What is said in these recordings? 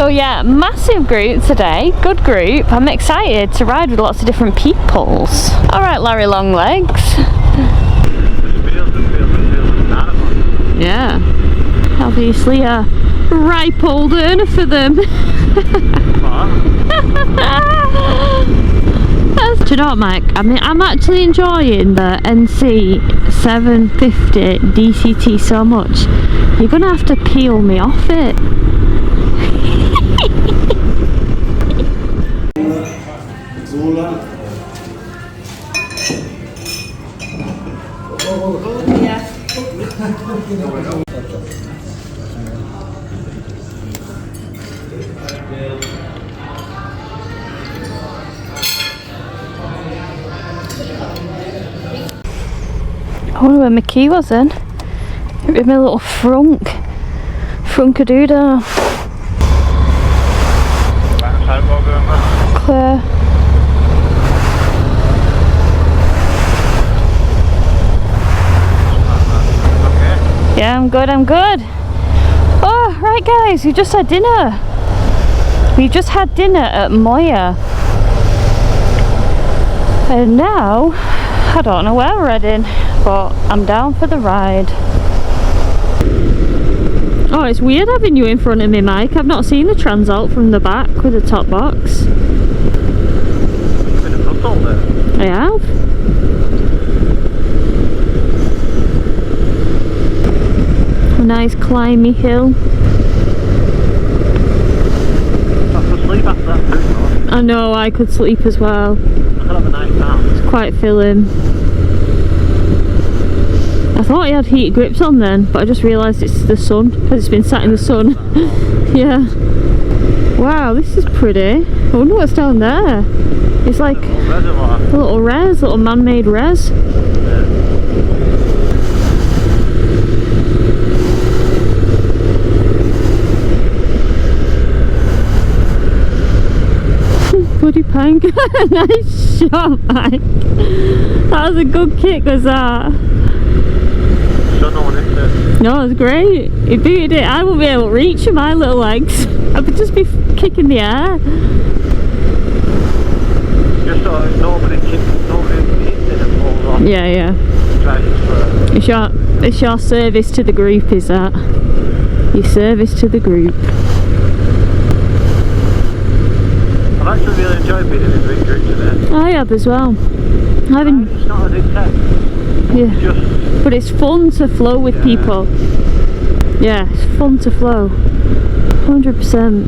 So yeah, massive group today, good group. I'm excited to ride with lots of different peoples. Alright Larry Longlegs. Yeah, obviously a ripe old earner for them. Do you know what, Mike? I mean, I'm actually enjoying the NC 750 DCT so much. You're gonna have to peel me off it. I wonder where my key was then. It was my little frunkadoodah. Clear. Yeah, I'm good, I'm good. Oh, right guys, we just had dinner. We just had dinner at Moya. And now, I don't know where we're heading, but I'm down for the ride. Oh, it's weird having you in front of me, Mike. I've not seen the Transalt from the back with the top box. Been a Transalt there? I have. A nice climby hill. I could sleep after that too, though. I know, I could sleep as well. I could have a night nap. It's quite filling. I thought he had heated grips on then, but I just realised it's the sun, because it's been sat in the sun. Yeah. Wow, this is pretty. I wonder what's down there. It's like a little res, little man-made res. Bloody pank. Nice shot, Mike. That was a good kick, was that? No, it was great. He booted it. I wouldn't be able to reach with my little legs. I would just be kicking the air. Just so nobody hits it and falls off. Yeah, yeah. It's your service to the group, is that? Your service to the group. I've actually really enjoyed being in this big group today. I have as well. It's not as intense. Yeah. Just, but it's fun to flow with people. Yeah, it's fun to flow. 100%.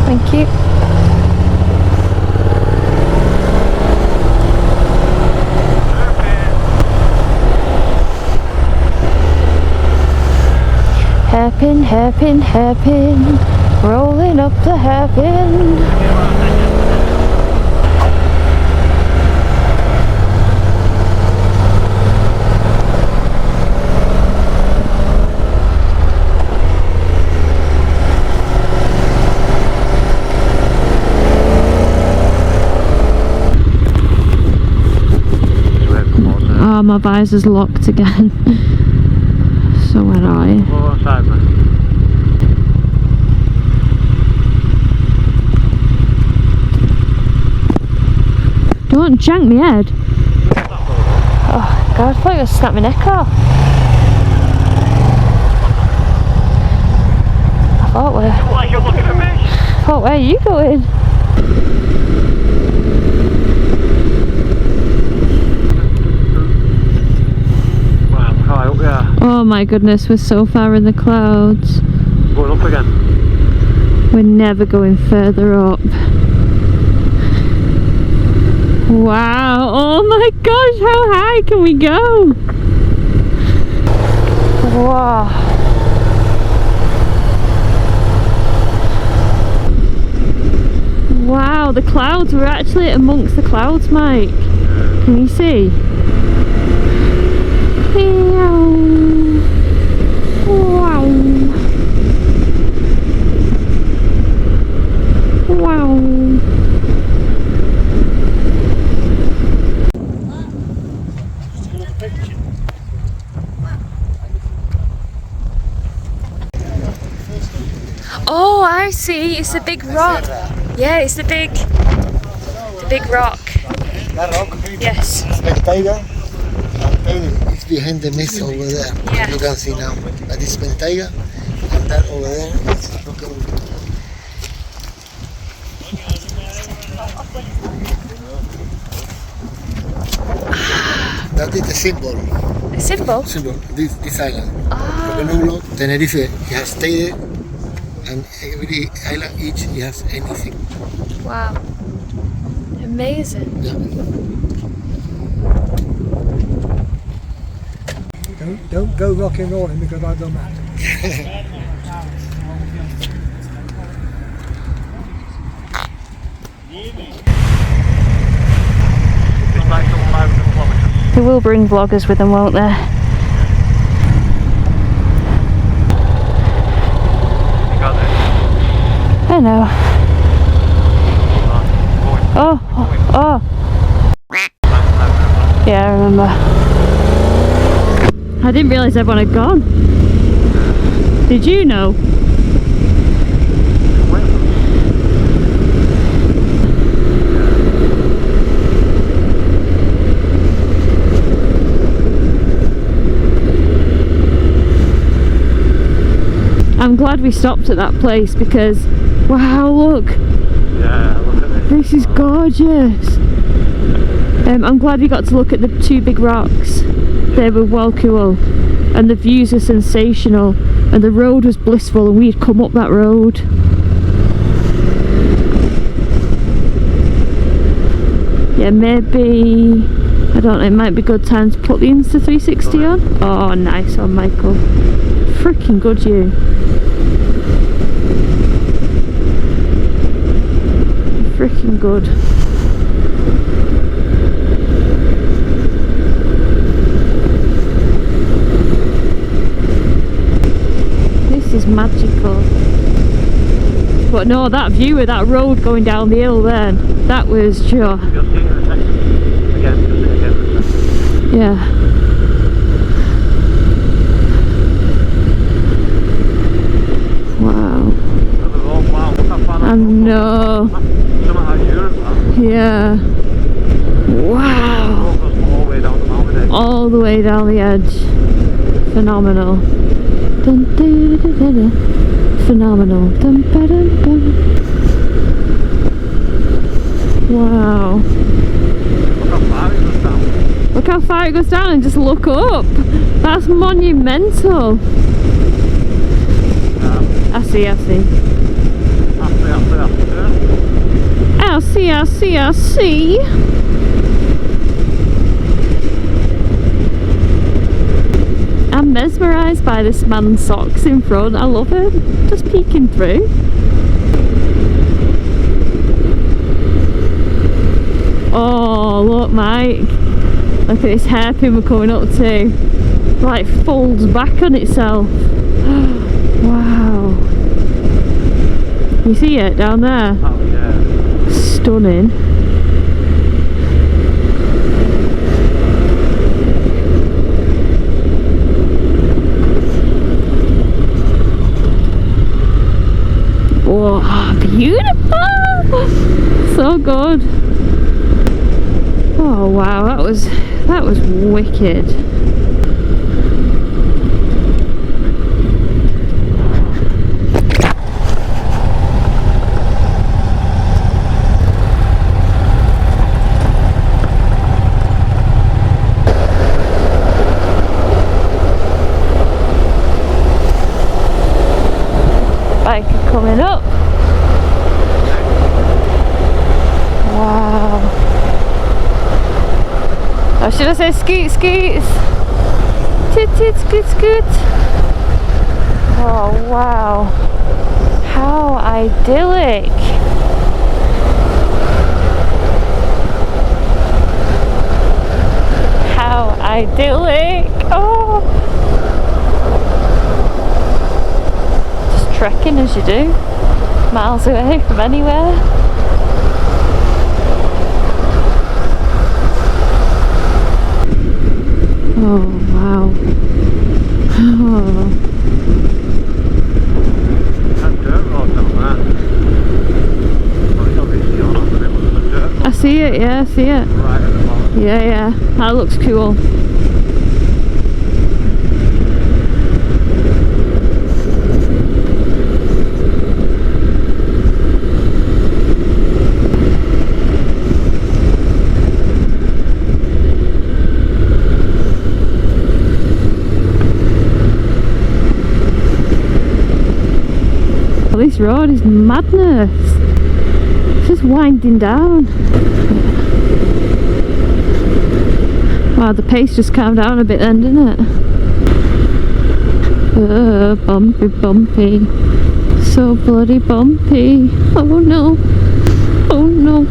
Thank you. Hairpin, hairpin, hairpin, rolling up the hairpin. Oh, my visor's locked again. So where are you? Go outside, man. Don't jank me head. Oh god, I thought you were going to snap my neck off. I thought Why are you looking at me? I thought, where are you going? Oh my goodness, we're so far in the clouds. Going up again. We're never going further up. Wow, oh my gosh, how high can we go? Wow. Wow, the clouds, we're actually amongst the clouds, Mike. Can you see? Wow. Wow. Oh, I see. It's a big rock. Yeah, it's the big rock. That rock? Yes. Pentaiga. It's behind the mist over there. Yeah. You can see now. But it's Pentaiga, and that over there is looking. That is the symbol. A symbol? Symbol. This island. Oh. Tenerife. It has stayed, and every island each has anything. Wow. Amazing. Yeah. Don't go rock and rolling because I don't matter. It's like 500 kilometers. They will bring vloggers with them, won't they? You got it. I know. Oh, oh. Yeah, I remember. I didn't realise everyone had gone. Did you know? I'm glad we stopped at that place because, wow, look. Yeah, look at this. This is gorgeous. I'm glad we got to look at the two big rocks. They were well cool, and the views are sensational, and the road was blissful, and we'd come up that road. Yeah, maybe, I don't know, it might be a good time to put the Insta360 on. Oh, nice one, Michael. Freaking good, you. Freaking good. This is magical. But no, that view of that road going down the hill then, that was just... You'll see it in a second. Again, you'll see it again in a second. Yeah. Wow. Wow, look how far I know. Some out of Europe, man. Yeah. Wow. The road goes all the way down the mountain edge. All the way down the edge. Phenomenal. Dun, dun, dun, dun, dun. Phenomenal. Dun, ba, dun, dun. Wow. Look how far it goes down. Look how far it goes down and just look up. That's monumental. I see. After. I see. I'm mesmerised by this man's socks in front. I love it. Just peeking through. Oh, look, Mike. Look at this hairpin we're coming up to. Like, folds back on itself. Wow. You see it down there? Oh, yeah. Stunning. Oh, beautiful! So good. Oh wow, that was wicked. Bike coming up. Wow. Or should I say scoot scoots? Toot toot scoot scoot. Oh wow. How idyllic. idyllic. Oh, just trekking as you do, miles away from anywhere. Oh wow. Oh. That dirt road down there. Well, it's obviously on the middle of the dirt road. I see it, yeah, I see it. Right at the bottom. Yeah, yeah, that looks cool. This road is madness. It's just winding down. Wow, the pace just calmed down a bit then, didn't it? Bumpy, bumpy. So bloody bumpy. Oh no. Oh no.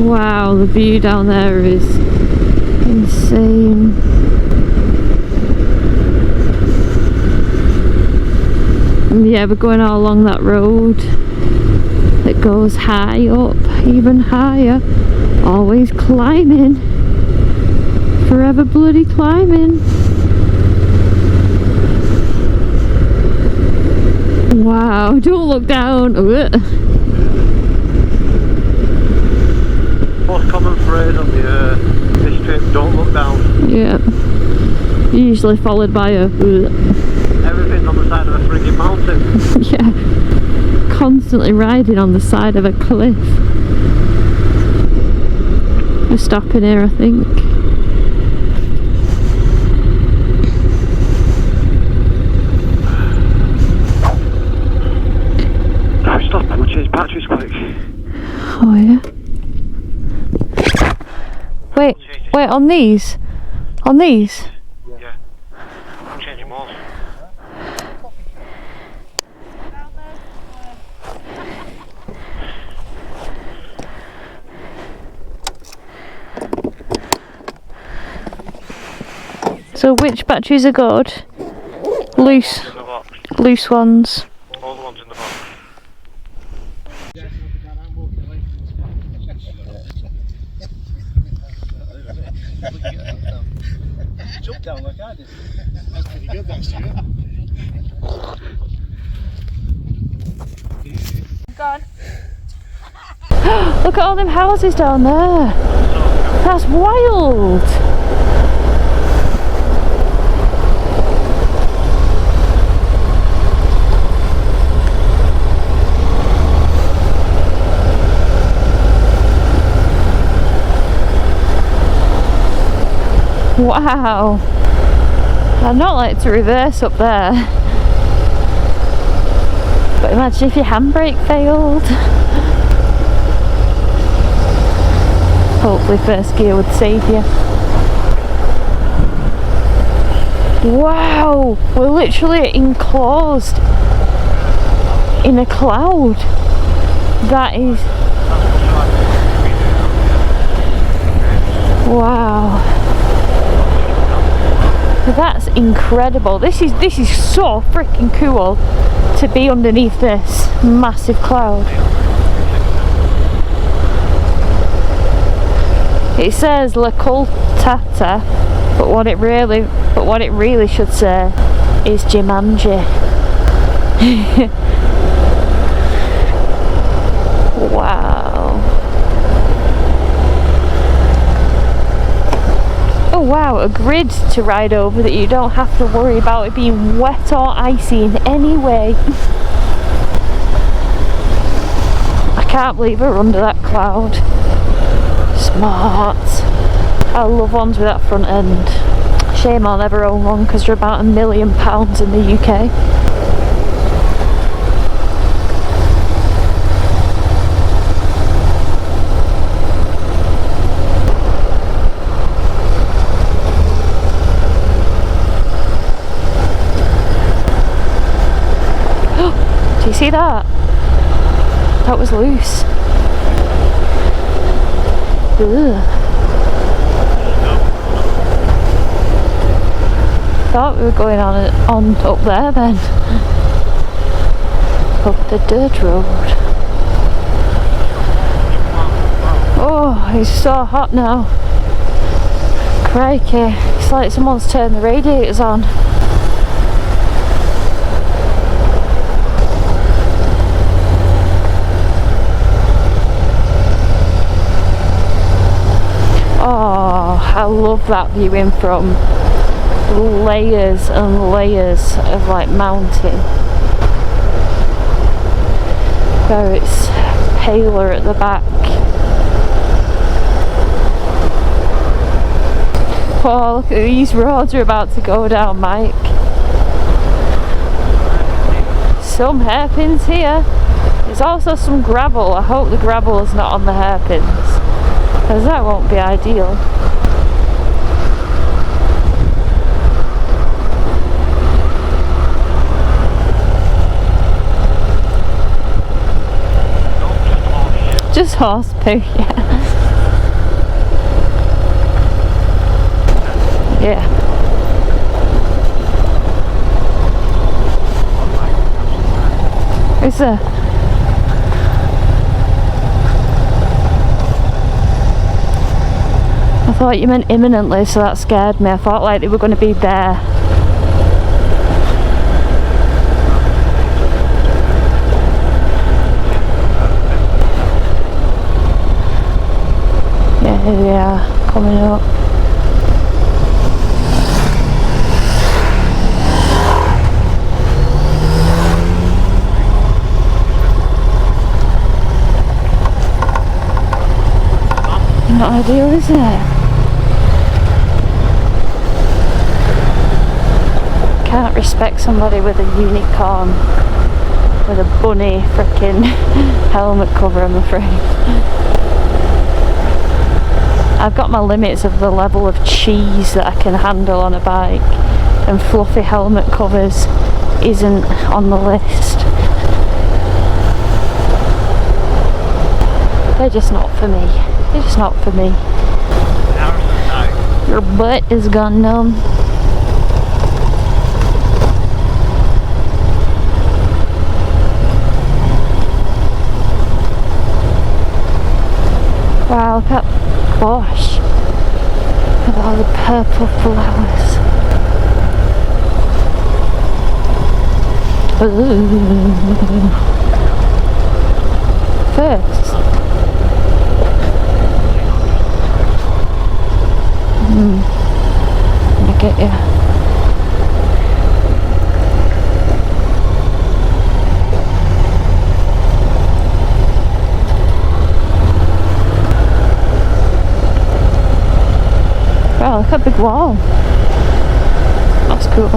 Wow, the view down there is insane. Yeah, we're going all along that road that goes high up, even higher, always climbing, forever bloody climbing. Wow, don't look down. Most common phrase on this trip, don't look down. Yeah, usually followed by a Everything's on the side of a frigging mountain. yeah, constantly riding on the side of a cliff. We're stopping here, I think. No, stop, we'll change batteries quick. Oh yeah. Wait, on these? On these? Yeah. I'm changing more. So which batteries are good? Loose. In the box. Loose ones. All the ones in the box. Jump down like I did. That's pretty good, that's you. Gone. Look at all them houses down there. That's wild. Wow. I'd not like to reverse up there. But imagine if your handbrake failed. Hopefully first gear would save you. Wow, we're literally enclosed in a cloud. That is... Wow. That's incredible. This is so freaking cool to be underneath this massive cloud. It says La Coltata, but what it really should say is Jumanji. Wow. Oh wow, a grid to ride over that you don't have to worry about it being wet or icy in any way. I can't believe we're under that cloud. Smart. I love ones with that front end. Shame I'll never own one because they're about £1 million in the UK. Do you see that? That was loose. Ugh. Thought we were going on up there then. Up the dirt road. Oh, it's so hot now. Crikey, it's like someone's turned the radiators on. Oh, I love that view in from. Layers and layers of like mountain. Where it's paler at the back. Oh, look at these roads we're about to go down, Mike. Some hairpins here. There's also some gravel. I hope the gravel is not on the hairpins, because that won't be ideal. Just horse poo, yeah. Yeah. Is there? I thought you meant imminently, so that scared me. I thought like they were going to be there. Here they are, coming up. Not ideal, is it? Can't respect somebody with a unicorn, with a bunny frickin' helmet cover, I'm afraid. I've got my limits of the level of cheese that I can handle on a bike, and fluffy helmet covers isn't on the list. They're just not for me. They're just not for me. Your butt is gone numb. Wow, look at that bush with all the purple flowers. Ooh. First, let me get you. Wow, look at the big wall. That's cool.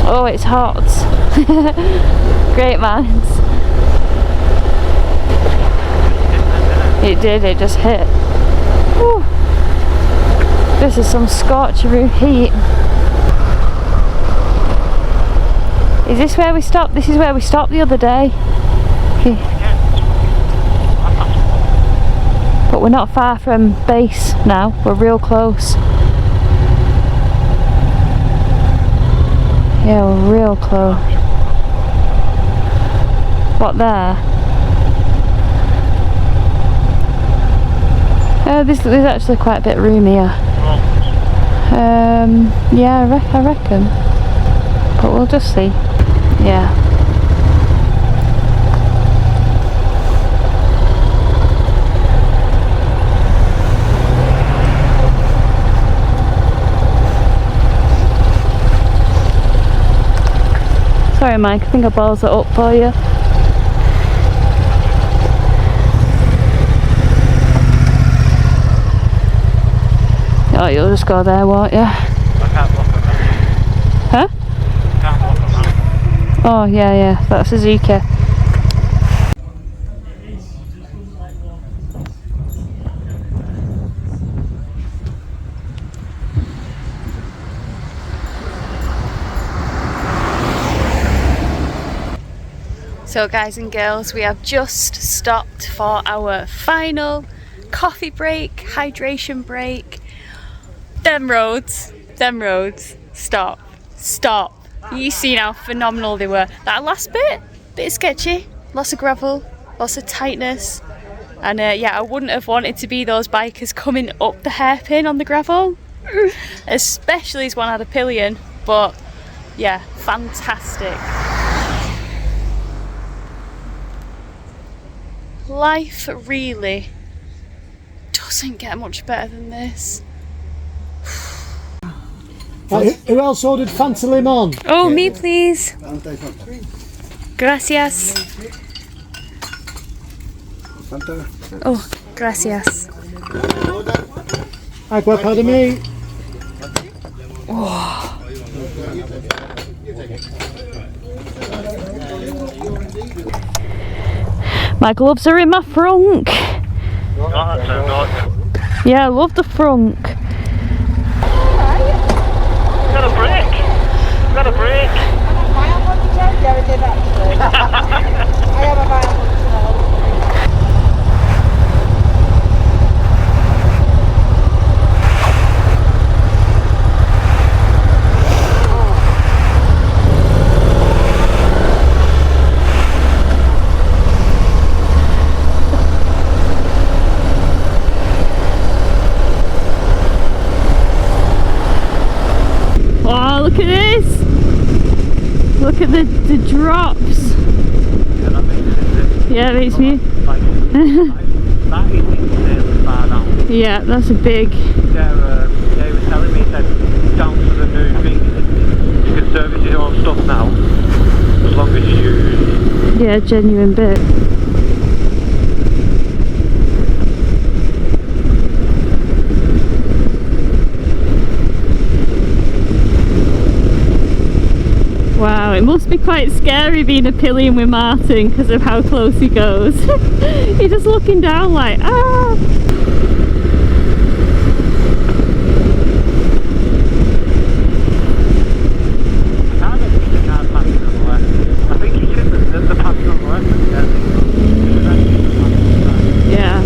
Oh, it's hot. Great minds. It did, it just hit. Whew. This is some scorcheroo heat. Is this where we stopped? This is where we stopped the other day. Okay. But we're not far from base now. We're real close. Yeah, we're real close. What, there? Oh, there's actually quite a bit of room here. Yeah, I reckon. But we'll just see. Yeah. Sorry, Mike, I think I balls it up for you. Oh, you'll just go there, won't you? I can't block them. Huh? Can't block them. Oh, yeah, that's Suzuki. So guys and girls, we have just stopped for our final coffee break, hydration break. Them roads, stop. You seen how phenomenal they were. That last bit sketchy, lots of gravel, lots of tightness. And yeah, I wouldn't have wanted to be those bikers coming up the hairpin on the gravel, especially as one had a pillion, but yeah, fantastic. Life really doesn't get much better than this. Who else ordered Fanta Limon? Oh, me please. Gracias. Oh, gracias. Agua para mí. My gloves are in my frunk. Yeah, I love the frunk. Got a break. Got a break. Wow, look at this! Look at the drops. Yeah, it makes me. That is insanely far down. Yeah, that's a big. They were telling me that down to the new thing. You can service your own stuff now, as long as you use. Yeah, genuine bit. Wow, it must be quite scary being a pillion with Martin because of how close he goes. You're just looking down like, ah! I don't think the car's passing on the left. I think it's just the passing on the left. Yeah.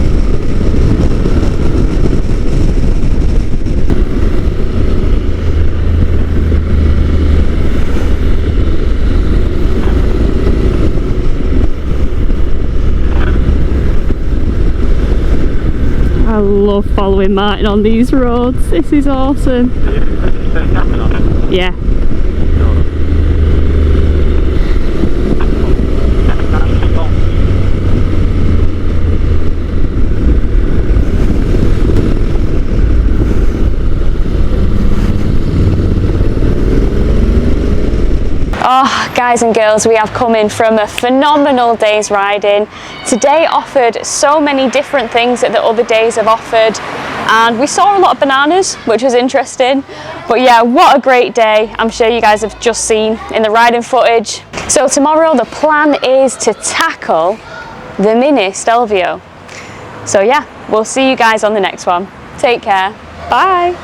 I love following Martin on these roads. This is awesome. Yeah. Oh, guys and girls, we have come in from a phenomenal day's riding. Today offered so many different things that the other days have offered, and we saw a lot of bananas, which was interesting. But yeah, what a great day. I'm sure you guys have just seen in the riding footage. So tomorrow the plan is to tackle the mini Stelvio. So yeah, we'll see you guys on the next one. Take care. Bye.